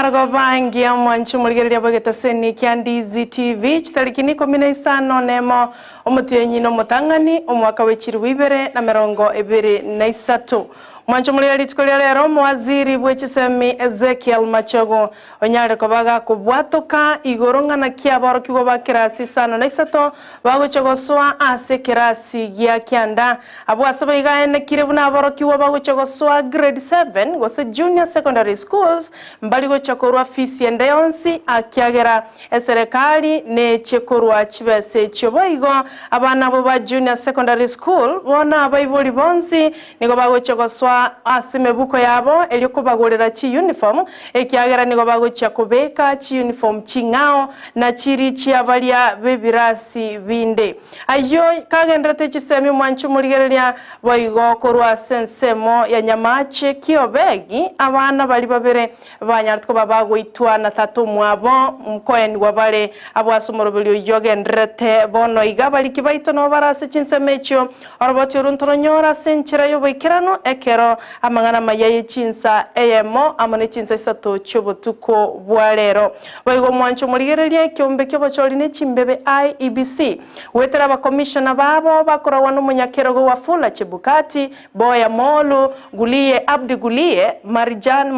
Margo bangi ya mwanchu muligereria bageta seni kya Ndizi TV chitariki ni 15 nemo omutienyi no mutangani omwaka w'ekiri 2023 mwanchu muligereria tikolia lero mwaziri bw'ekisemi Ezekiel Machogo onyare kobaga kubwatoka igorongana kya barokigwa ba kirasi 5 bagochogoswa ase kirasi gya kyanda abwasaba igaene kirebuna barokigwa bagochogoswa grade 7 gose junior secondary schools mbali gochakorwa Kisii and Nyamira akiagera eserikali ne chekorwa chibese choboigo abana bo ba junior secondary school bona abayiboli bonsi nigo bagochogoswa asimebuko yabo eliko bagorera chi uniform ekiagera nigo bagocha kubeka chi uniform chingao na chiri chiabalia bebirasi binde ayo kagendrete chisemi mwanchu muligereria boigo korwa sensemo ya nyamache kiobegi abana bali babere banyartko babago itwana tatu mwabo mkoeni wabale abwasumurubulyo yogendrete bono igabali kibaito no barase chinsemecho oroboti runtonyora senchira yoboikirano ekero amangana mayaye Chinsa emo amane Chinsa isato chobotuko bwalero boigo mwancho muligereria kiombe kyobochori ne chimbebe IEBC wetera ba commissioner babo bakora wano munyakerogo wafula chebukati boya molu gulie abdi gulie marjan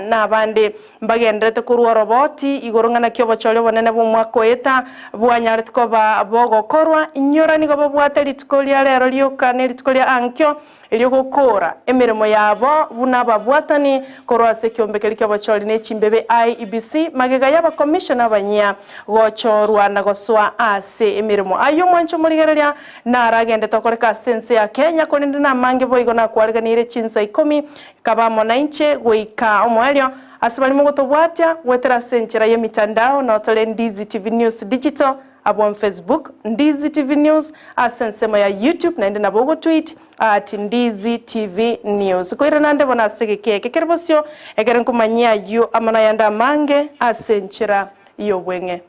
na abande mbagendrete kurwa roboti igorongana kyobochori bonene bumwako eta bwanyartko ba bogo korwa inyora nigo babwateri tikolia lero lyokaneri tikolia ankyo eliyokokora emirimo yabo bunababwatani korwa sekiombe kyobochori ne chimbebe IEBC magega yaba commissioner banya gochorwa na goswa ase emirimo ayo mwancho muligereria naragende tokoreka sense ya Kenya konende na mange boigo na kwariganire Chinsa Ikomi kabamo na inche goika omwelio asibali mugotobwatya wetera senchera ye mitandao na otole Ndizi TV News Digital abon Facebook Ndizi TV News asensema ya YouTube na ende na bogo tweet at Ndizi TV News koira nande bona segeke kekerbosyo egeren kumanyia yo amana yanda mange asenchera yo bwenge.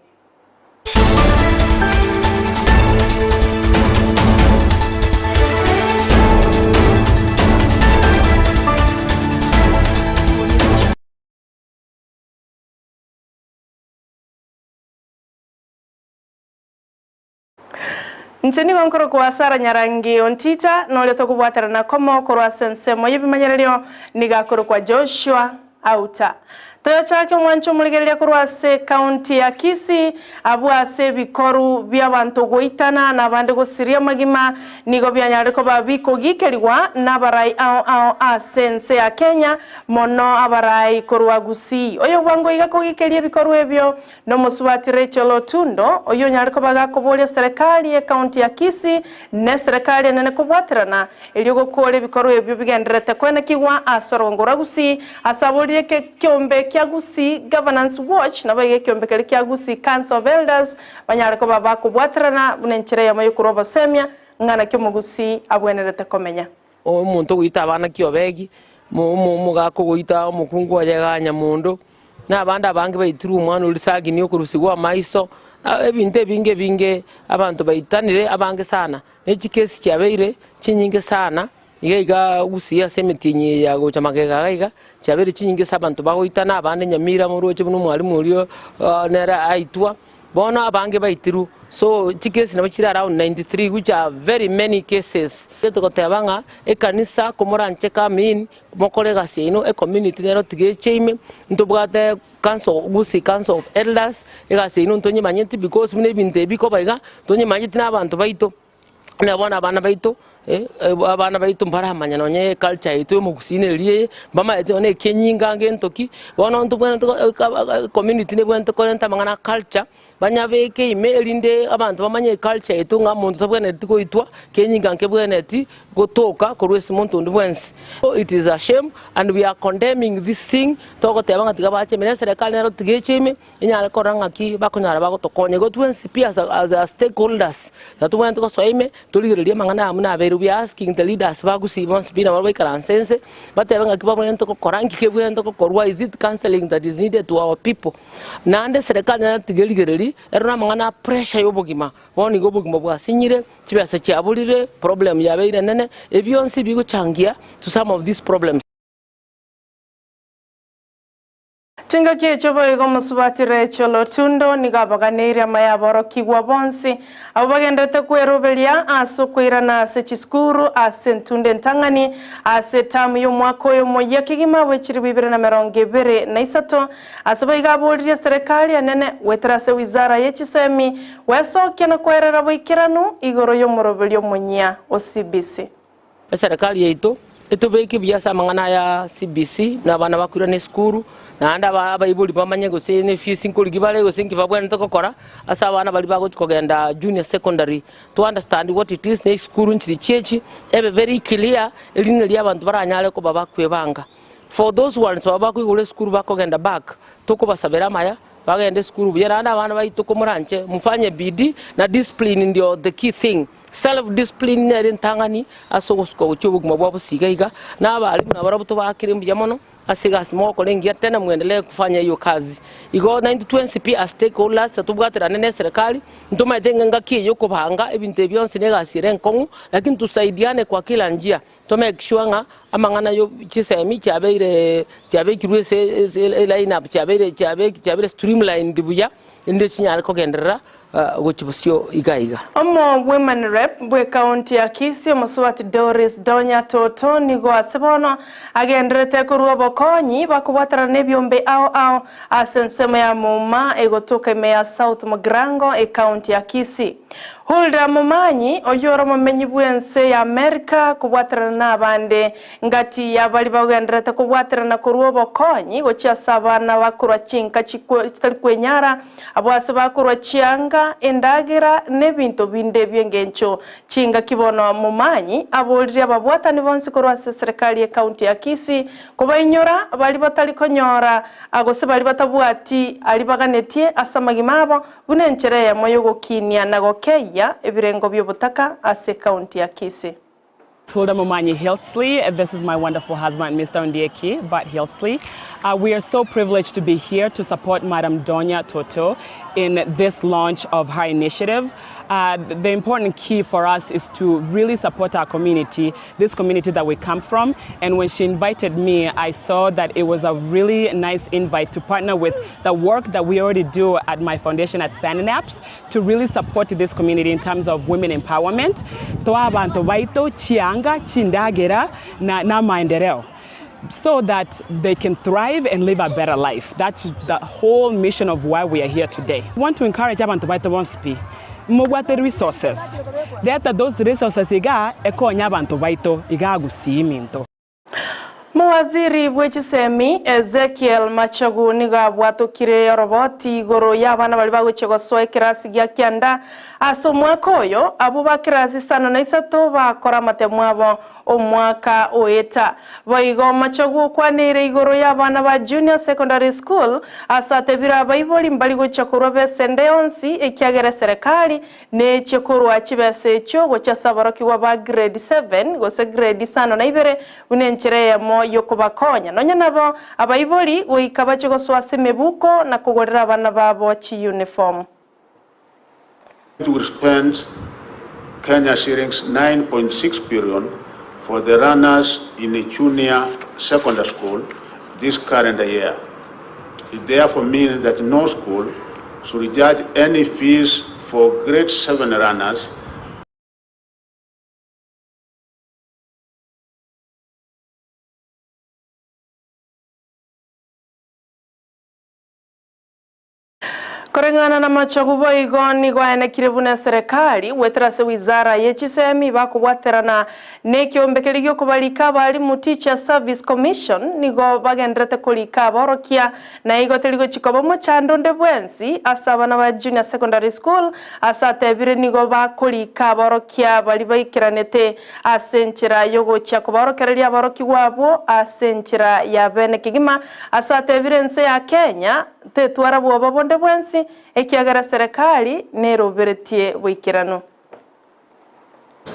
Nchini konkoro kwa Sara Nyarangi Ontita noleto kubwatara na komo korwa sensemo yibimanyerero nigakoro kwa Joshua Auta toyo chake mwancho muligereria korwa se county ya Kisii abwase bikoru by'abantu goitana na bande gosiria magima nigo byanyareko babiko gikeriwa nabarai ao asense ya Kenya mono abarai korwa Gusii oyo bwango igako gikeria bikoru ebyo no musubati Rachel Otundo oyo nyareko bagakobolia serikali ya county ya Kisii ne serikali nene kubwaterana eligo kole bikoru ebyo bigendrete kwene kiwa asorongora Gusii asabolie ke kyombe kya Gusii Governance Watch na baye kyombe kya Gusii Council of Elders banyareko baba kubwaterana bunenchire ya mayo kuroba semya ngana kyo mu Gusii abwenerete komenya omuntu gwita abana kyobegi mu gako gwita omukungu wajeganya mundu na abanda bange bayituru umwana ulisagi niyo kurusigwa maiso ebinte binge abantu bayitanire abange sana n'ekikesi kyabeire kinyinge sana iga Gusii asemetinye ya gocha magega iga cyabere kinyinge sabantu bagoitana abande Nyamira mu roche bunu mwalimu uriyo nera aitwa bona abange bayitiru so tikesi na bachira around 93 which are very many cases tukotebanga ekanisa komoranche kamin mokolega sino e community nero tigechime ntobwate Gusii Council of Elders ega sino ntonye manyenti because mune binte biko baiga tonye manyenti na abantu baito na bona abana baito abana baito mbara manyana onye culture ito mu Gusii neliye bama ete ne kenyinga ngentoki bona ntubwana community ne bwente kolenta mangana culture banyabeke imelinde abantu bamanye culture ito nga muntu sabwana tiko itwa kenyinga nkebweneti gotoka korwesi muntu ndwensi so it is a shame and we are condemning this thing toko tebanga tigabache mene serikali nero tigechime inyale koranga ki bakonyara bagotokonye gotwensi pia as a stakeholders tatubwana tiko soime tuligereria mangana amuna aberu we are asking the leaders ba Gusii once bina barwe karansense batebanga ki babone ntoko korangi kebwento ko korwa is it counseling that is needed to our people nande serikali nero tigeligereri erona mangana pressure yobogima boni gobogima bwasinyire kibasa cyabulire problem yabeire nene ebyonsi bigo changia to some of these problems Tinga kiecho boigo musubatire cholo tundo nigabaganira mayaboro kigwa bonsi abagendete kwerobelia aso kwirana ase chiskuru ase ntunde ntangani ase tamu yo mwako yo moya kigima wechiri 2023 ase boiga bolire serikali anene wetrase wizara yechisemi wesoke na kwerera boikiranu igoro yo morobelio monya o CBC. Serikali yetu etubeki biasa mangana ya CBC na bana bakwira ne skuru na anda abayibuli bamanye gose ne fees inkuri gibale gose nkibabwana ntokokora asa abana bali bago kugenda junior secondary to understand what it is ne skuru nchiri chechi ebe very clear eline lya abantu baranyale ko babakwebanga for those ones babakwigule skuru bakogenda back toko basabera maya bagende skuru bya anda abana bayitoko muranche mufanye bidi na discipline ndio the key thing. Self discipline ntangani asogosko cyubuguma bwabo sigaiga nabali nabarabuto bakire yamono asigas moko lengi tena muendelee kufanya hiyo kazi igo 9020 p as stakeholders tubwaterane ne serikali ntuma itenga kiyo kubanga ebinte byonse negasire nkongu lakini tusaidiane kwa kila njia to make sure nga amangana yo chisemi cyabeire kirwe line up cyabeire streamline dibuya inde sinyal ko gendera gochibusyo igaiga omo women rep bwe county ya Kisii muswati Doris Donya Toto nigo asebono agendrete kuruwa bokonyi bakubwatara nebyombe ao asensema ya muma egotoka meya South Mugrango county ya Kisii. Hulda mumanyi oyoro mumenyi bwense ya Amerika kubwatara nabande ngati yabali bagendrete kubwatara na kuruwa bokonyi gocha sabana bakurwa chinka chitali kwenyara abwase bakurwa chianga endagira nebinto binde byengencho chinga kibono mumanyi abolire ababwatani bonse kurwa serikali ya county ya Kisii kubainyora bali batali konyora agose bali batabwati ali baganetie asamagimabo bunenchere ya moyo gokinia na gokeya ebirengo byobutaka ase county ya Kisii. Hilda Mumanyi Hiltsley. This is my wonderful husband, Mr. Ndieki, but Hiltsley. We are so privileged to be here to support Madam Donya Toto in this launch of her initiative. The important key for us is to really support our community, this community that we come from. And when she invited me, I saw that it was a really nice invite to partner with the work that we already do at my foundation at Sandnaps to really support this community in terms of women empowerment. Na maendeleo, so that they can thrive and live a better life. That's the whole mission of why we are here today. We want to encourage abantu baito bonsipi mubwate resources. That those resources iga ekonya abantu baito iga Gusii minto. Mawaziri bwechisemi Ezekiel Machagu niga bwatukire roboti igoro y'abana bali baguchegosoe kirasi gya kyanda asomwakoyo abo bakirasi sana na isato bakora matemwabo omwaka oeta baigo Machagu kwanire igoro y'abana ba junior secondary school asatebira bayiboli mbali guchakoro besende onsi ekyagere serikali ne chekoro achibese cyo gochasaboroki wa ba grade 7 gose grade 5 na ibere unenchere mo yokubakonya nonya nabo abayiboli oikabache goswase mebuko na kugorera abana babo chi uniform. To spend Kenya shillings 9.6 billion for the runners in a junior secondary school this calendar year. It therefore means that no school should charge any fees for grade 7 runners . Korengana na Machagu boigo nigo yanekiribuna serikali wetrase wizara yechisemi bakubwaterana nekiombekeligyo kubalika bali mu Teacher Service Commission nigo bagendrete kulika borokia na igo teligo chikobo mo chando ndebwensi asabana ba junior secondary school asatebire nigo bakulika borokia bali baikiranete asenchira yogo cha kuborokerelia boroki wabo asenchira ya bene kigima asatebire nse ya Kenya tetwara bo babonde bwensi ekiagara serikali neroberetie wikirano.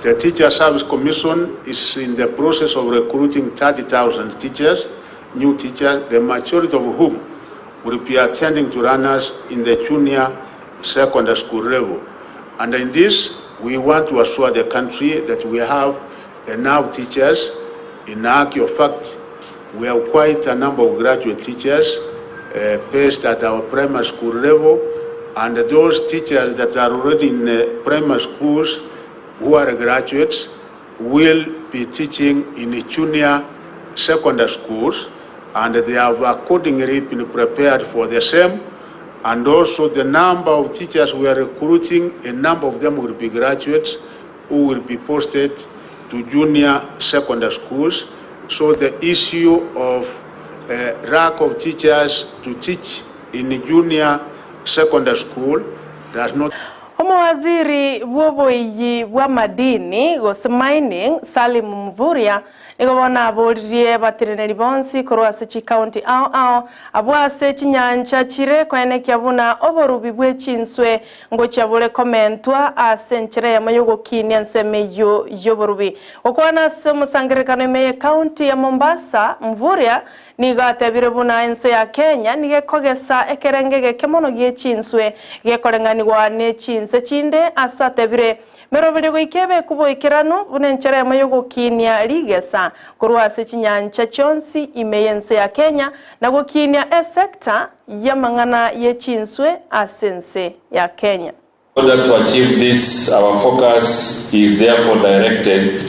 The Teacher Service Commission is in the process of recruiting 30,000 teachers, new teachers, the majority of whom will be attending to runners in the junior secondary school level. And in this, we want to assure the country that we have enough teachers. In actual fact, we have quite a number of graduate teachers based at our primary school level, and those teachers that are already in primary schools who are graduates will be teaching in junior secondary schools, and they have accordingly been prepared for the same. And also the number of teachers we are recruiting, a number of them will be graduates who will be posted to junior secondary schools. So the issue of lack of teachers to teach in junior secondary school does not. Waziri w'obuyi bwa madini Gusii mining Salim Mvurya nikobona abolire batereneri bonsi korwase chi county ao abwase chinyanja chire kwene kyabuna oborubi bwe chinswe ngo cyabule komentwa asenchire yamayogo kinya nseme yoborubi okwana se musangirekano meye county ya Mombasa. Mvurya nigatebire buna ense ya Kenya nigekogesa ekerengege kemono gie chinswe gekorenganirwa ne chinse chinde asatebire merobire goikebe kuboikirano bunenchere yamayogo kinya ligesa kurwase chinyanja chonsi imeyense ya Kenya na gokinya sector ya mangana ye chinswe asense ya Kenya. In order to achieve this, our focus is therefore directed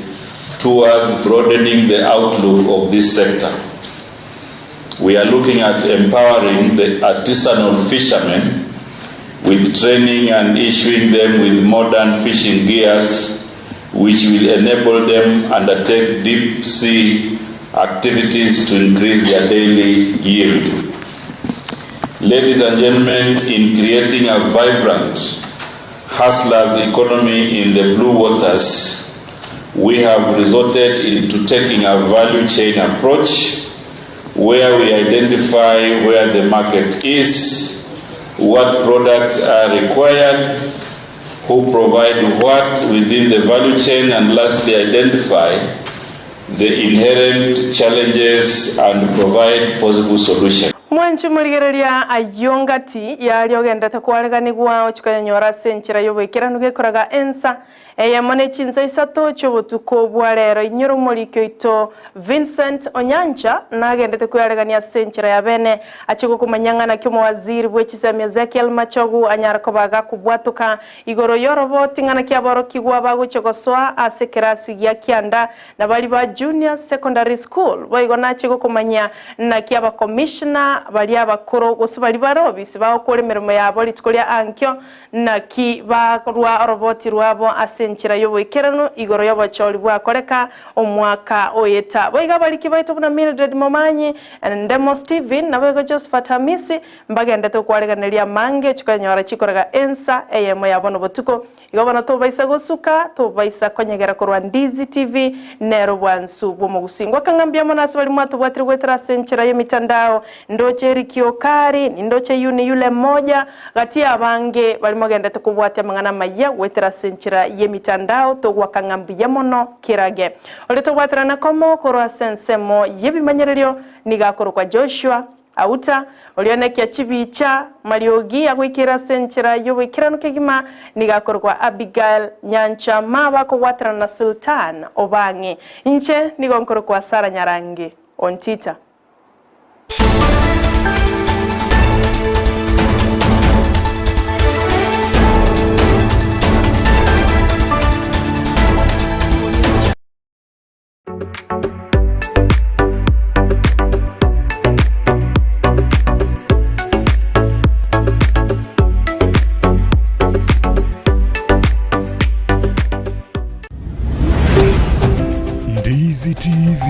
towards broadening the outlook of this sector. We are looking at empowering the artisanal fishermen with training and issuing them with modern fishing gears which will enable them undertake deep sea activities to increase their daily yield. Ladies and gentlemen, in creating a vibrant hustlers economy in the blue waters, we have resorted into taking a value chain approach where we identify where the market is, what products are required, who provide what within the value chain, and lastly identify the inherent challenges and provide possible solutions. Mwanchi muligereria ayongati yali ogendete kwaleganirwa okikanyora senchira yobwekirano gekoraga ensa eyamone Chinsa isato chobutuko bwalero inyoro molikyo ito Vincent Onyanja nagendete kwalegania senchira ya bene achiko kumanyangana kyo waziri bwekisemi Ezekiel Machogu anyarakobaga kubwatuka igoro yorobo tingana kyabaro kigwa bago chokoswa asekerasi ya kianda na bali ba junior secondary school boigona chiko kumanya na kyaba commissioner bali abakoro Gusii bali barobisi bawo kole merimo yabo litkolya ankyo na ki ba rwa roboti rwabo asenchira yobwekerano igoro yabacholi bwakoreka omwaka oyeta boiga bali kibaito buna Mildred Momanyi ndemo Steven na boiga Josephat Hamisi mbagenda to kwaleganelia mange chikanyora chikoraga ensa eyemo yabono botuko igobana to baisa gosuka to baisa konyegera korwa Ndizi TV nero bwansu bomugusingwa kangambia monasi bali mwatu bwatiri bwetera senchira yemitandao ndoche rikiokari ndoche yuni yule mmoja gati abange bali mogenda to kubwata mangana maya bwetera senchira yemitandao to gwakangambia mono kirage oleto bwatira nakomo korwa sensemo yebimanyerero nigakoro kwa Joshua Auta olionekia chibicha Mariogi akwikira senchira yobwekirano kegima nigakorwa Abigail Nyancha mabako watira na Sultan Obange inche nigonkoro kwa Sara Nyarangi Ontita. Ndizi TV,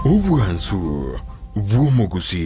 ubwansu bw'omu Gusii.